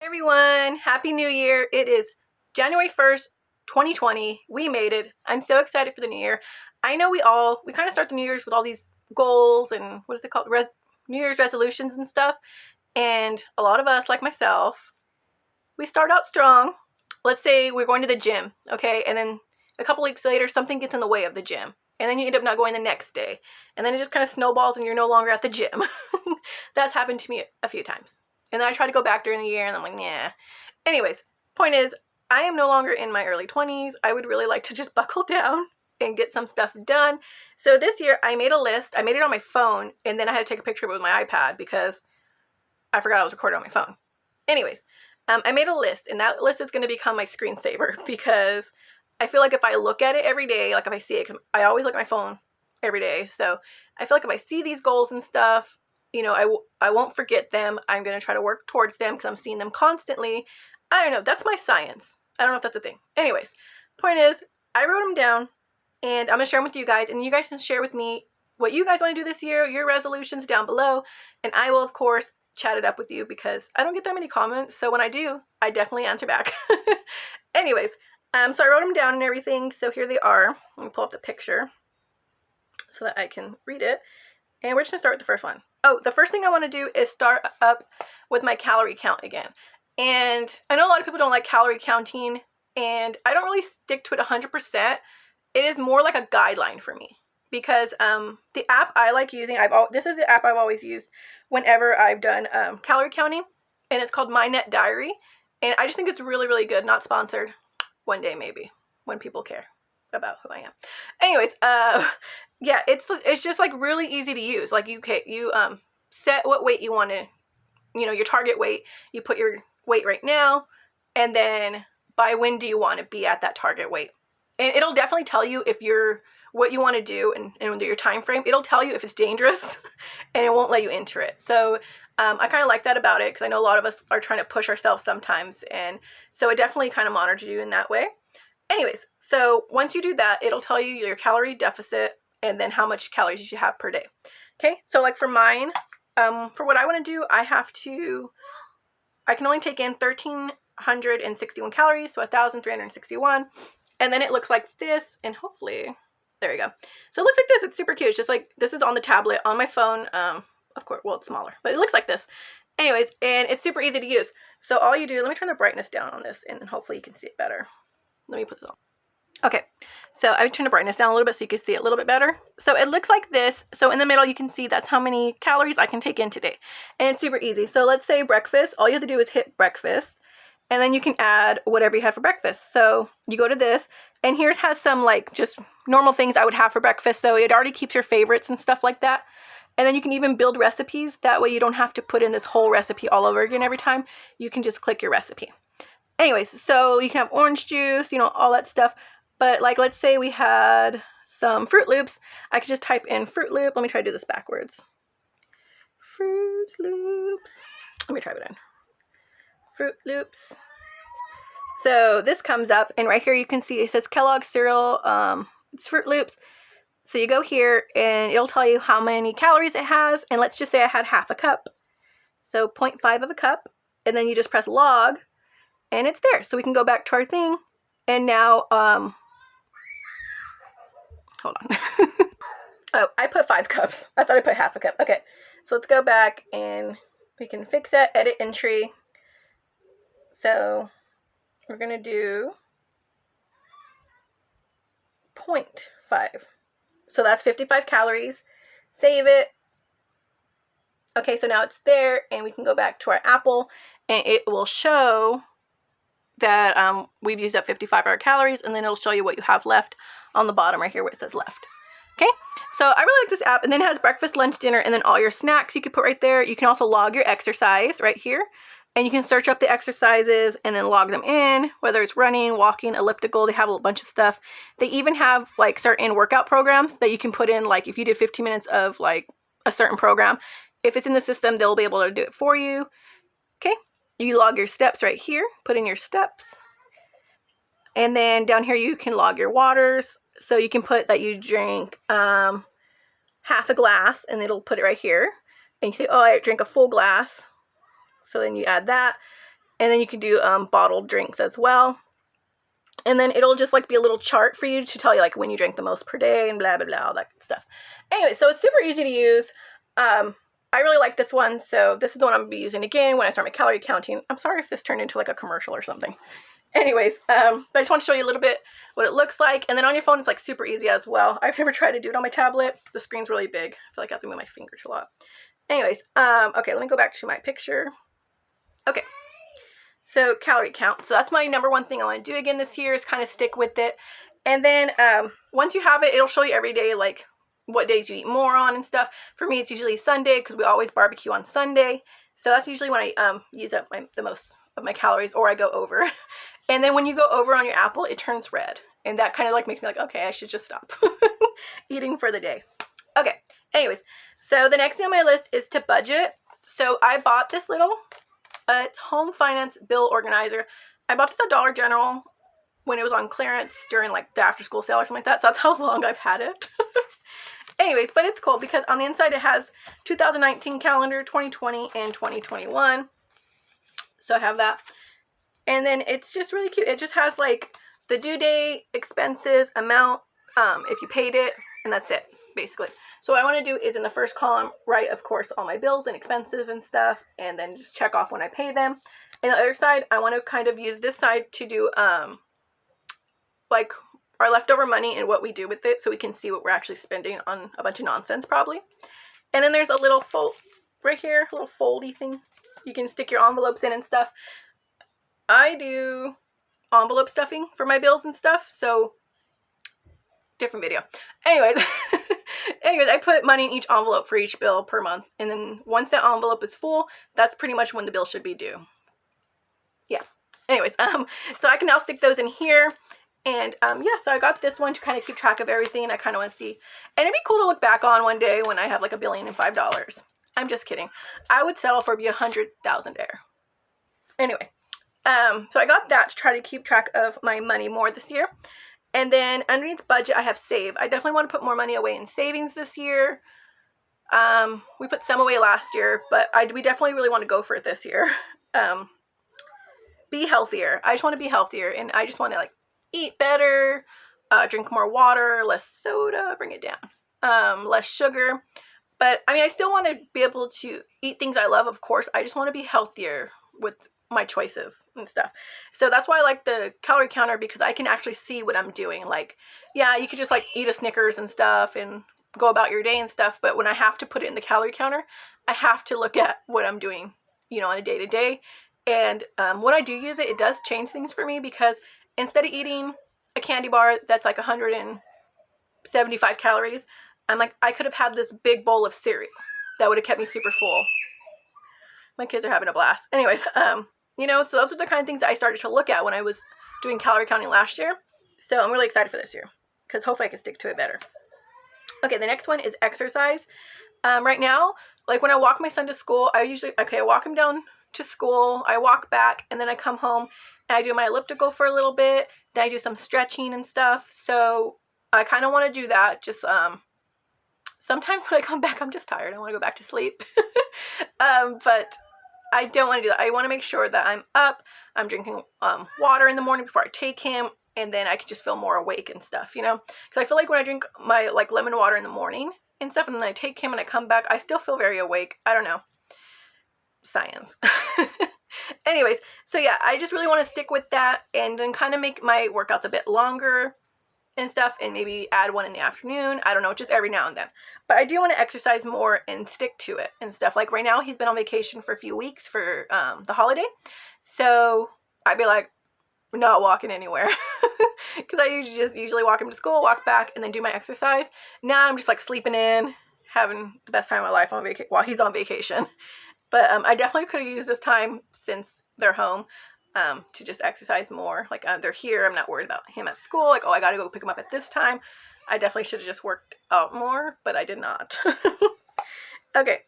Everyone, Happy New Year. It is January 1st, 2020. We made it. I'm so excited for the new year. I know we kind of start the new year's with all these goals and what is it called? New Year's resolutions and stuff. And a lot of us, like myself, we start out strong. Let's say we're going to the gym, okay? And then a couple weeks later, something gets in the way of the gym. And then you end up not going the next day. And then it just kind of snowballs and you're no longer at the gym. That's happened to me a few times. And then I try to go back during the year and I'm like, nah. Anyways, point is, I am no longer in my early 20s. I would really like to just buckle down and get some stuff done. So this year I made a list. I made it on my phone and then I had to take a picture of it with my iPad because I forgot I was recording on my phone. Anyways, I made a list and that list is going to become my screensaver because I feel like if I look at it every day, like if I see it, 'cause I always look at my phone every day. So I feel like if I see these goals and stuff, you know, I won't forget them. I'm going to try to work towards them because I'm seeing them constantly. I don't know. That's my science. I don't know if that's a thing. Anyways, point is, I wrote them down and I'm going to share them with you guys. And you guys can share with me what you guys want to do this year, your resolutions down below. And I will, of course, chat it up with you because I don't get that many comments. So when I do, I definitely answer back. Anyways, so I wrote them down and everything. So here they are. Let me pull up the picture so that I can read it. And we're just going to start with the first one. Oh, the first thing I want to do is start up with my calorie count again. And I know a lot of people don't like calorie counting, and I don't really stick to it 100%. It is more like a guideline for me because the app I like using, this is the app I've always used whenever I've done calorie counting, and it's called MyNet Diary. And I just think it's really, really good. Not sponsored. One day maybe, when people care about who I am. Anyways, yeah, it's just like really easy to use. Like you set what weight you want to, your target weight. You put your weight right now, and then by when do you want to be at that target weight? And it'll definitely tell you if what you want to do and your time frame. It'll tell you if it's dangerous, and it won't let you enter it. So I kind of like that about it because I know a lot of us are trying to push ourselves sometimes, and so it definitely kind of monitors you in that way. Anyways, so once you do that, it'll tell you your calorie deficit and then how much calories you should have per day. Okay, so like for mine, for what I want to do, I can only take in 1,361 calories, so 1,361. And then it looks like this, and hopefully, there we go. So it looks like this. It's super cute. It's just like, this is on the tablet, on my phone. Of course, well, it's smaller, but it looks like this. Anyways, and it's super easy to use. So all you do, let me turn the brightness down on this, and hopefully you can see it better. Let me put this on. Okay, so I turned the brightness down a little bit so you can see it a little bit better. So it looks like this. So in the middle, you can see that's how many calories I can take in today. And it's super easy. So let's say breakfast. All you have to do is hit breakfast. And then you can add whatever you had for breakfast. So you go to this. And here it has some like just normal things I would have for breakfast. So it already keeps your favorites and stuff like that. And then you can even build recipes. That way you don't have to put in this whole recipe all over again every time. You can just click your recipe. Anyways, so you can have orange juice, all that stuff. But like, let's say we had some Fruit Loops. I could just type in Fruit Loop. Let me try to do this backwards. Fruit Loops. Let me try it in. Fruit Loops. So this comes up, and right here you can see it says Kellogg's cereal. It's Fruit Loops. So you go here, and it'll tell you how many calories it has. And let's just say I had half a cup. So 0.5 of a cup. And then you just press log, and it's there. So we can go back to our thing. And now, hold on. Oh, I put 5 cups. I thought I put half a cup. Okay, so let's go back and we can fix that, edit entry. So we're going to do 0.5. So that's 55 calories. Save it. Okay, so now it's there, and we can go back to our Apple, and it will show that we've used up 55 of our calories, and then it'll show you what you have left on the bottom right here where it says left. Okay, so I really like this app, and then it has breakfast, lunch, dinner, and then all your snacks you can put right there. You can also log your exercise right here, and you can search up the exercises and then log them in, whether it's running, walking, elliptical. They have a bunch of stuff. They even have like certain workout programs that you can put in, like if you did 15 minutes of like a certain program, if it's in the system, they'll be able to do it for you. Okay. You log your steps right here, put in your steps. And then down here you can log your waters. So you can put that you drink half a glass, and it'll put it right here. And you say, oh, I drink a full glass. So then you add that. And then you can do bottled drinks as well. And then it'll just like be a little chart for you to tell you like when you drink the most per day and blah, blah, blah, all that stuff. Anyway, so it's super easy to use. I really like this one, so this is the one I'm going to be using again when I start my calorie counting. I'm sorry if this turned into like a commercial or something. Anyways, but I just want to show you a little bit what it looks like. And then on your phone, it's like super easy as well. I've never tried to do it on my tablet. The screen's really big. I feel like I have to move my fingers a lot. Anyways, okay, let me go back to my picture. Okay, so calorie count. So that's my number one thing I want to do again this year is kind of stick with it. And then once you have it, it'll show you every day like what days you eat more on and stuff. For me, it's usually Sunday because we always barbecue on Sunday. So that's usually when I use up the most of my calories, or I go over. And then when you go over on your Apple, it turns red. And that kind of like makes me like, okay, I should just stop eating for the day. Okay, anyways, so the next thing on my list is to budget. So I bought this little, it's Home Finance Bill Organizer. I bought this at Dollar General when it was on clearance during like the after school sale or something like that. So that's how long I've had it. Anyways, but it's cool because on the inside it has 2019 calendar, 2020, and 2021. So I have that. And then it's just really cute. It just has like the due date, expenses, amount, if you paid it, and that's it, basically. So what I want to do is in the first column, write, of course, all my bills and expenses and stuff, and then just check off when I pay them. And the other side, I want to kind of use this side to do like our leftover money and what we do with it so we can see what we're actually spending on a bunch of nonsense probably. And then there's a little fold right here, a little foldy thing. You can stick your envelopes in and stuff. I do envelope stuffing for my bills and stuff, so different video. Anyways, I put money in each envelope for each bill per month. And then once that envelope is full, that's pretty much when the bill should be due. Yeah. Anyways, so I can now stick those in here. And yeah, so I got this one to kind of keep track of everything. I kind of want to see. And it'd be cool to look back on one day when I have like $1,005,005. I'm just kidding. I would settle for $100,000 there. Anyway, so I got that to try to keep track of my money more this year. And then underneath budget, I have save. I definitely want to put more money away in savings this year. We put some away last year, but we definitely really want to go for it this year. Be healthier. I just want to be healthier, and I just want to like eat better, drink more water, less soda, bring it down, less sugar. But I mean, I still want to be able to eat things I love, of course. I just want to be healthier with my choices and stuff. So that's why I like the calorie counter, because I can actually see what I'm doing. Like, yeah, you could just like eat a Snickers and stuff and go about your day and stuff. But when I have to put it in the calorie counter, I have to look at what I'm doing, you know, on a day to day. And when I do use it, it does change things for me, because instead of eating a candy bar that's like 175 calories, I'm like, I could have had this big bowl of cereal that would have kept me super full. My kids are having a blast. Anyways, you know, so those are the kind of things that I started to look at when I was doing calorie counting last year. So I'm really excited for this year, because hopefully I can stick to it better. Okay, the next one is exercise. Right now, like when I walk my son to school, I walk him down to school, I walk back, and then I come home and I do my elliptical for a little bit. Then I do some stretching and stuff. So I kind of want to do that. Just sometimes when I come back, I'm just tired. I want to go back to sleep. But I don't want to do that. I want to make sure that I'm up, I'm drinking water in the morning before I take him, and then I can just feel more awake and stuff, you know? Because I feel like when I drink my like lemon water in the morning and stuff, and then I take him and I come back, I still feel very awake. I don't know. Science. Anyways, so yeah, I just really want to stick with that and then kind of make my workouts a bit longer and stuff, and maybe add one in the afternoon. I don't know, just every now and then. But I do want to exercise more and stick to it and stuff. Like right now, he's been on vacation for a few weeks for the holiday. So I'd be like, not walking anywhere. Because I usually walk him to school, walk back, and then do my exercise. Now I'm just like sleeping in, having the best time of my life on while he's on vacation. But I definitely could have used this time since they're home to just exercise more. Like they're here, I'm not worried about him at school. Like, oh, I got to go pick him up at this time. I definitely should have just worked out more, but I did not. Okay,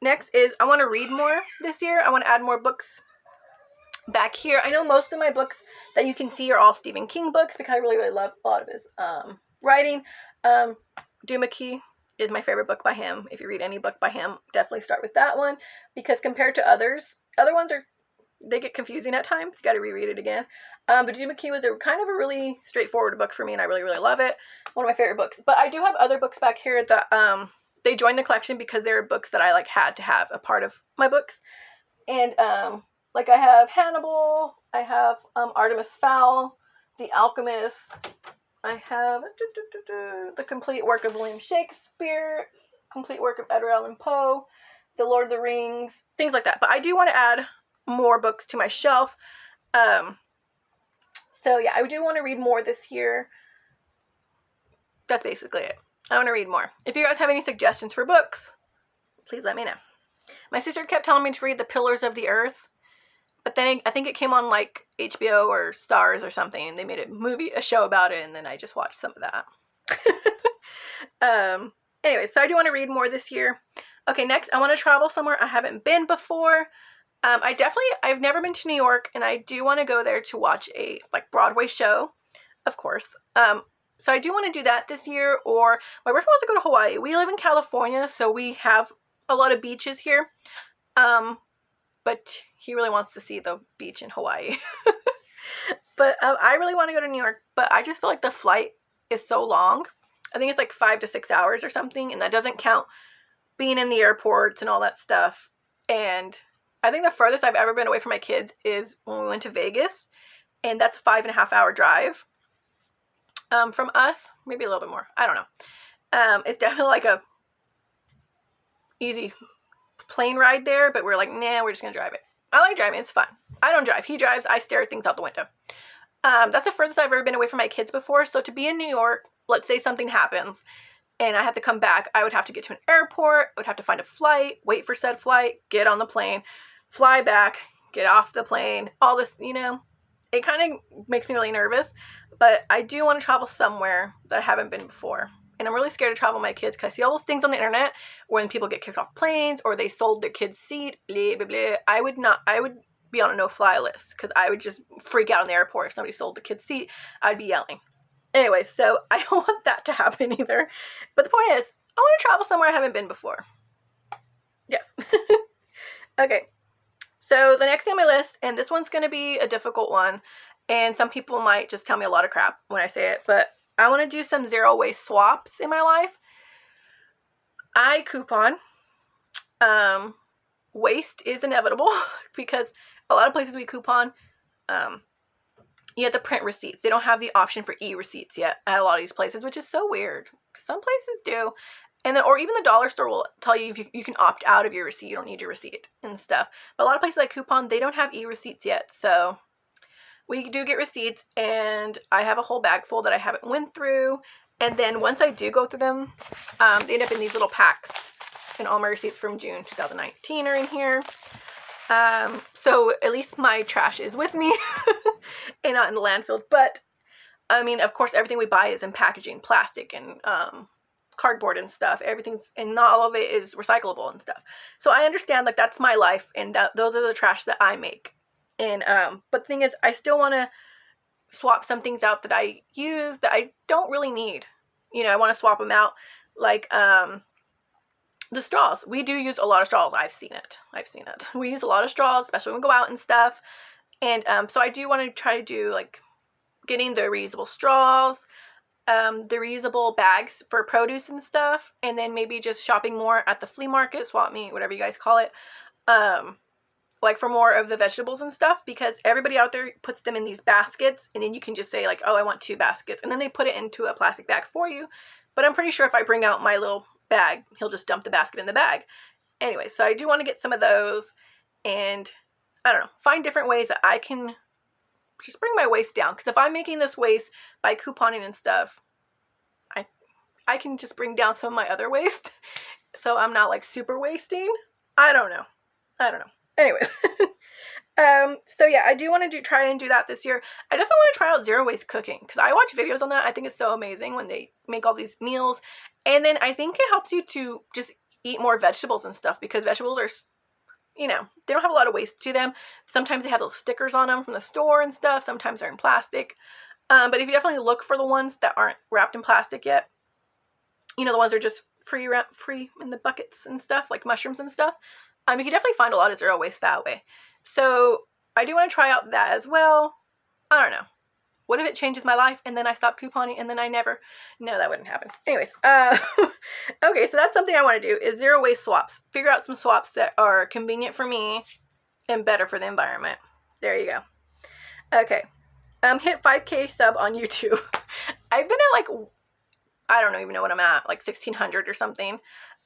next is I want to read more this year. I want to add more books back here. I know most of my books that you can see are all Stephen King books, because I really, really love a lot of his writing. Doomadgee is my favorite book by him. If you read any book by him, definitely start with that one, because compared to other ones are they get confusing at times. You got to reread it again. But Jude McKee was a kind of a really straightforward book for me, and I really, really love it. One of my favorite books. But I do have other books back here that they joined the collection because they're books that I like had to have a part of my books. And like I have Hannibal, I have Artemis Fowl, The Alchemist, I have the complete work of William Shakespeare, complete work of Edgar Allan Poe, The Lord of the Rings, things like that. But I do want to add more books to my shelf. So yeah, I do want to read more this year. That's basically it. I want to read more. If you guys have any suggestions for books, please let me know. My sister kept telling me to read The Pillars of the Earth, but then I think it came on like HBO or Stars or something, and they made a show about it, and then I just watched some of that. Anyway, so I do want to read more this year. Okay, next, I want to travel somewhere I haven't been before. I've never been to New York, and I do want to go there to watch a Broadway show, of course. So I do want to do that this year, or my boyfriend wants to go to Hawaii. We live in California, so we have a lot of beaches here. But he really wants to see the beach in Hawaii. But I really want to go to New York, but I just feel like the flight is so long. I think it's like 5 to 6 hours or something, and that doesn't count being in the airports and all that stuff. And I think the furthest I've ever been away from my kids is when we went to Vegas, and that's a 5.5 hour drive from us, maybe a little bit more. I don't know. It's definitely like a easy plane ride there, but we're like, nah, we're just gonna drive it. I like driving, it's fun. I don't drive, he drives, I stare at things out the window. That's the furthest I've ever been away from my kids before. So to be in New York, let's say something happens and I have to come back, I would have to get to an airport, I would have to find a flight, wait for said flight, get on the plane, fly back, get off the plane, all this, it kind of makes me really nervous. But I do want to travel somewhere that I haven't been before. And I'm really scared to travel with my kids because I see all those things on the internet when people get kicked off planes or they sold their kid's seat, blah, blah, blah. I would be on a no-fly list because I would just freak out in the airport if somebody sold the kid's seat. I'd be yelling. Anyway, so I don't want that to happen either. But the point is, I want to travel somewhere I haven't been before. Yes. Okay. So the next thing on my list, and this one's going to be a difficult one, and some people might just tell me a lot of crap when I say it, but I want to do some zero waste swaps in my life. I coupon. Waste is inevitable because a lot of places we coupon, you have to print receipts. They don't have the option for e-receipts yet at a lot of these places, which is so weird. Some places do. And then, or even the dollar store will tell you if you can opt out of your receipt. You don't need your receipt and stuff. But a lot of places like Coupon, they don't have e-receipts yet. So we do get receipts, and I have a whole bag full that I haven't went through. And then once I do go through them, they end up in these little packs. And all my receipts from June 2019 are in here. So at least my trash is with me and not in the landfill. But, I mean, of course, everything we buy is in packaging, plastic and cardboard and stuff. Everything's, and not all of it is recyclable and stuff. So I understand, like, that's my life, and those are the trash that I make. And, but the thing is, I still want to swap some things out that I use that I don't really need. I want to swap them out. Like, the straws. We do use a lot of straws. I've seen it. We use a lot of straws, especially when we go out and stuff. And so I do want to try to do, like, getting the reusable straws, the reusable bags for produce and stuff, and then maybe just shopping more at the flea market, swap meet, whatever you guys call it, like for more of the vegetables and stuff, because everybody out there puts them in these baskets, and then you can just say, like, oh, I want 2 baskets, and then they put it into a plastic bag for you. But I'm pretty sure if I bring out my little bag, he'll just dump the basket in the bag. Anyway, so I do want to get some of those, and I don't know, find different ways that I can just bring my waste down. Because if I'm making this waste by couponing and stuff, I can just bring down some of my other waste, so I'm not, like, super wasting. I don't know. Anyways, so yeah, I do want to try and do that this year. I definitely want to try out zero waste cooking, because I watch videos on that. I think it's so amazing when they make all these meals, and then I think it helps you to just eat more vegetables and stuff, because vegetables are, they don't have a lot of waste to them. Sometimes they have those stickers on them from the store and stuff. Sometimes they're in plastic. But if you definitely look for the ones that aren't wrapped in plastic yet, the ones that are just free in the buckets and stuff, like mushrooms and stuff, you can definitely find a lot of zero waste that way. So I do want to try out that as well. I don't know. What if it changes my life and then I stop couponing and then I never... No, that wouldn't happen. Anyways, okay, so that's something I want to do is zero waste swaps. Figure out some swaps that are convenient for me and better for the environment. There you go. Okay. Hit 5K sub on YouTube. I've been at like, I don't even know what I'm at, like 1,600 or something.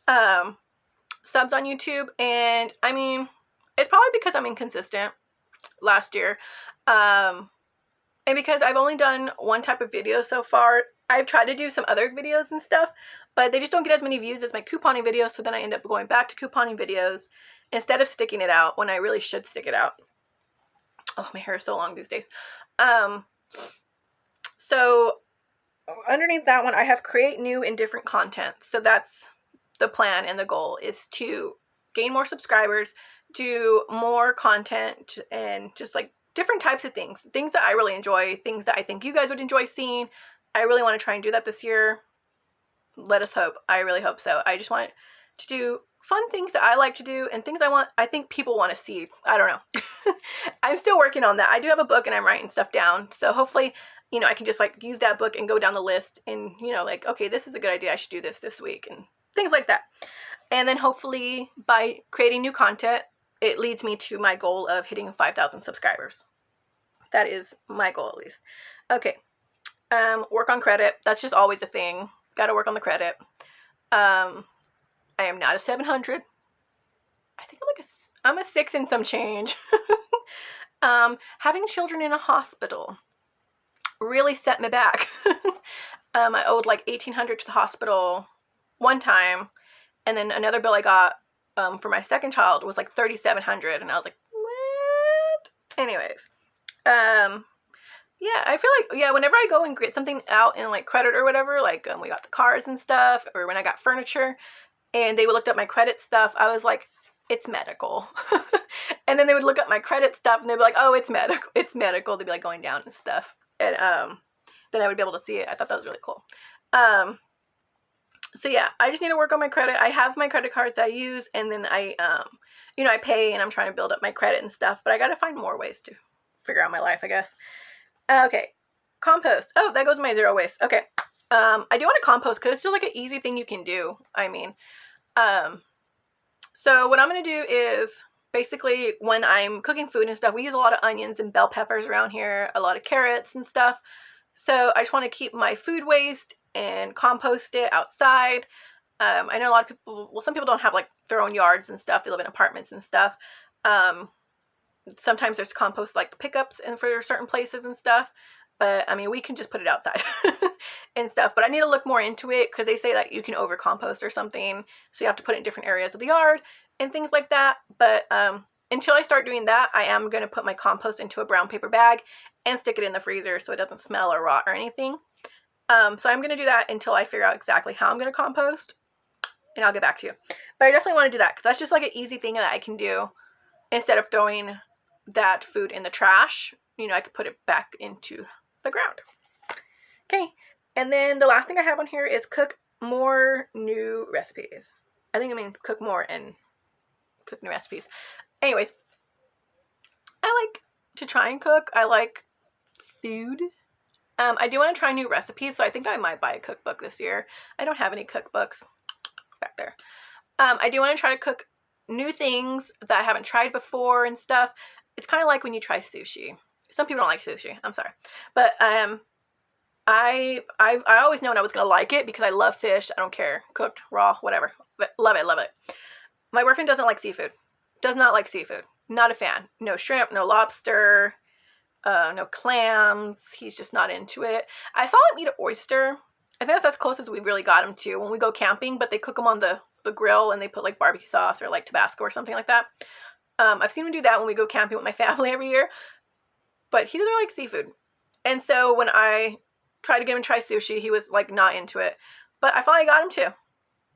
Subs on YouTube, and I mean, it's probably because I'm inconsistent last year. And because I've only done one type of video so far. I've tried to do some other videos and stuff, but they just don't get as many views as my couponing videos, so then I end up going back to couponing videos instead of sticking it out when I really should stick it out. Oh, my hair is so long these days. So underneath that one, I have create new and different content. So that's the plan and the goal, is to gain more subscribers, do more content, and just like different types of things that I really enjoy, things that I think you guys would enjoy seeing. I really want to try and do that this year. Let us hope. I really hope so. I just want to do fun things that I like to do and things I think people want to see. I don't know. I'm still working on that. I do have a book and I'm writing stuff down. So hopefully, you know, I can just like use that book and go down the list and, you know, like, okay, this is a good idea. I should do this week and things like that. And then hopefully by creating new content, it leads me to my goal of hitting 5,000 subscribers. That is my goal, at least. Okay. Work on credit. That's just always a thing. Got to work on the credit. I am not a 700. I think I'm a 6 and some change. Having children in a hospital really set me back. I owed like $1,800 to the hospital one time, and then another bill I got for my second child was like $3,700, and I was like, what? Anyways, yeah, I feel like, yeah, whenever I go and get something out in like credit or whatever, like we got the cars and stuff, or when I got furniture, and they would look up my credit stuff, I was like, it's medical. And then they would look up my credit stuff, and they'd be like, oh, it's medical. They'd be like going down and stuff, and then I would be able to see it. I thought that was really cool. So yeah, I just need to work on my credit. I have my credit cards I use, and then I, you know, I pay, and I'm trying to build up my credit and stuff, but I got to find more ways to figure out my life, I guess. Okay. Compost. Oh, that goes to my zero waste. Okay. I do want to compost because it's just like an easy thing you can do. I mean, so what I'm going to do is basically when I'm cooking food and stuff, we use a lot of onions and bell peppers around here, a lot of carrots and stuff. So I just want to keep my food waste and compost it outside. I know a lot of people, well, some people don't have like their own yards and stuff. They live in apartments and stuff. Sometimes there's compost like pickups and for certain places and stuff. But I mean, we can just put it outside and stuff. But I need to look more into it because they say that you can over compost or something. So you have to put it in different areas of the yard and things like that. But until I start doing that, I am going to put my compost into a brown paper bag and stick it in the freezer so it doesn't smell or rot or anything. So I'm going to do that until I figure out exactly how I'm going to compost. And I'll get back to you. But I definitely want to do that because that's just like an easy thing that I can do instead of throwing that food in the trash. You know, I could put it back into the ground. Okay, and then the last thing I have on here is cook more new recipes. I think it means cook more and cook new recipes. Anyways, I like to try and cook. I like food. I do want to try new recipes, so I think I might buy a cookbook this year. I don't have any cookbooks back there. I do want to try to cook new things that I haven't tried before and stuff. It's kind of like when you try sushi. Some people don't like sushi. I'm sorry. But I always known I was going to like it because I love fish. I don't care. Cooked, raw, whatever. But love it, love it. My boyfriend doesn't like seafood. Does not like seafood. Not a fan. No shrimp, no lobster, no clams. He's just not into it. I saw him eat an oyster. I think that's as close as we've really got him to when we go camping. But they cook them on the grill and they put like barbecue sauce or like Tabasco or something like that. I've seen him do that when we go camping with my family every year. But he doesn't like seafood. And so when I tried to get him to try sushi, he was like not into it. But I finally got him to.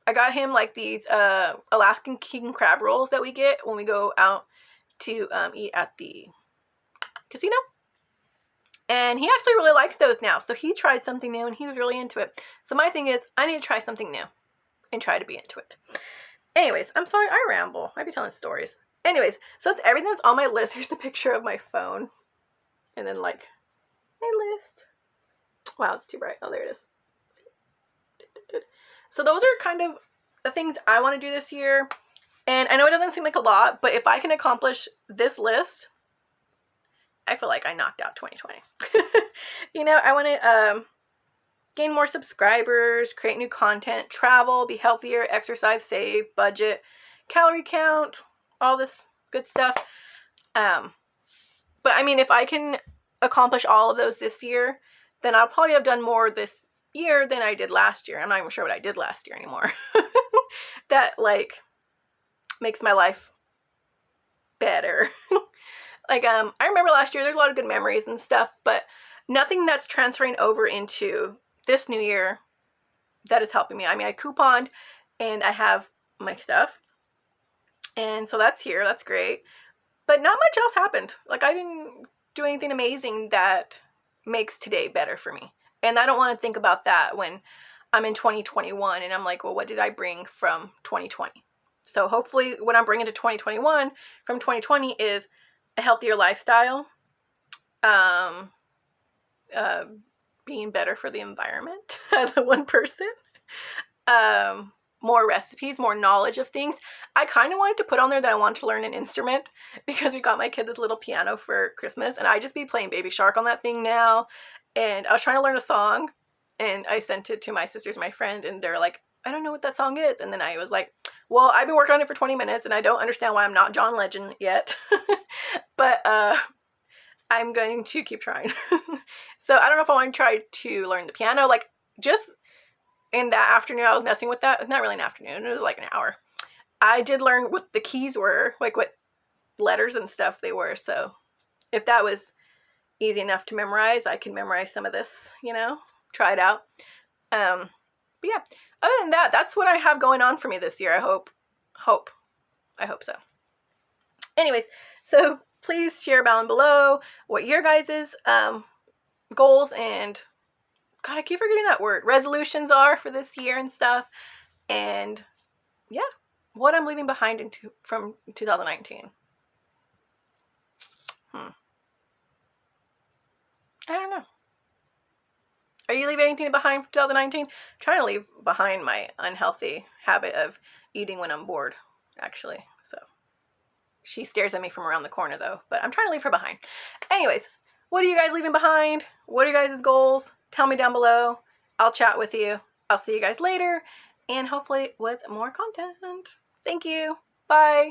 I got him like these Alaskan king crab rolls that we get when we go out to eat at the casino. And he actually really likes those now. So he tried something new and he was really into it. So my thing is, I need to try something new and try to be into it. Anyways, I'm sorry I ramble. I'd be telling stories. Anyways, so that's everything that's on my list. Here's the picture of my phone. And then like my list. Wow, it's too bright. Oh, there it is. So those are kind of the things I want to do this year. And I know it doesn't seem like a lot, but if I can accomplish this list, I feel like I knocked out 2020. You know, I want to gain more subscribers, create new content, travel, be healthier, exercise, save, budget, calorie count, all this good stuff. But I mean, if I can accomplish all of those this year, then I'll probably have done more this year than I did last year. I'm not even sure what I did last year anymore. That like makes my life better. Like I remember last year there's a lot of good memories and stuff, but nothing that's transferring over into this new year that is helping me. I mean, I couponed and I have my stuff, and so that's here. That's great, but not much else happened. Like I didn't do anything amazing that makes today better for me, and I don't want to think about that when I'm in 2021 and I'm like, well, what did I bring from 2020? So hopefully what I'm bringing to 2021 from 2020 is a healthier lifestyle, being better for the environment as a one person, more recipes, more knowledge of things. I kind of wanted to put on there that I want to learn an instrument because we got my kid this little piano for Christmas, and I just be playing Baby Shark on that thing now. And I was trying to learn a song, and I sent it to my sisters, my friend, and they're like, I don't know what that song is. And then I was like, well, I've been working on it for 20 minutes, and I don't understand why I'm not John Legend yet. But I'm going to keep trying. So I don't know if I want to try to learn the piano. Like, just in that afternoon, I was messing with that. It's not really an afternoon. It was like an hour. I did learn what the keys were, like what letters and stuff they were. So if that was easy enough to memorize, I can memorize some of this, you know, try it out. But yeah, other than that, that's what I have going on for me this year. I hope so. Anyways, so please share down below what your guys's goals and, God, I keep forgetting that word, resolutions are for this year and stuff. And yeah, what I'm leaving behind from 2019. I don't know. Are you leaving anything behind for 2019? I'm trying to leave behind my unhealthy habit of eating when I'm bored, actually. So she stares at me from around the corner though, but I'm trying to leave her behind. Anyways, what are you guys leaving behind? What are you guys' goals? Tell me down below. I'll chat with you. I'll see you guys later, and hopefully with more content. Thank you. Bye.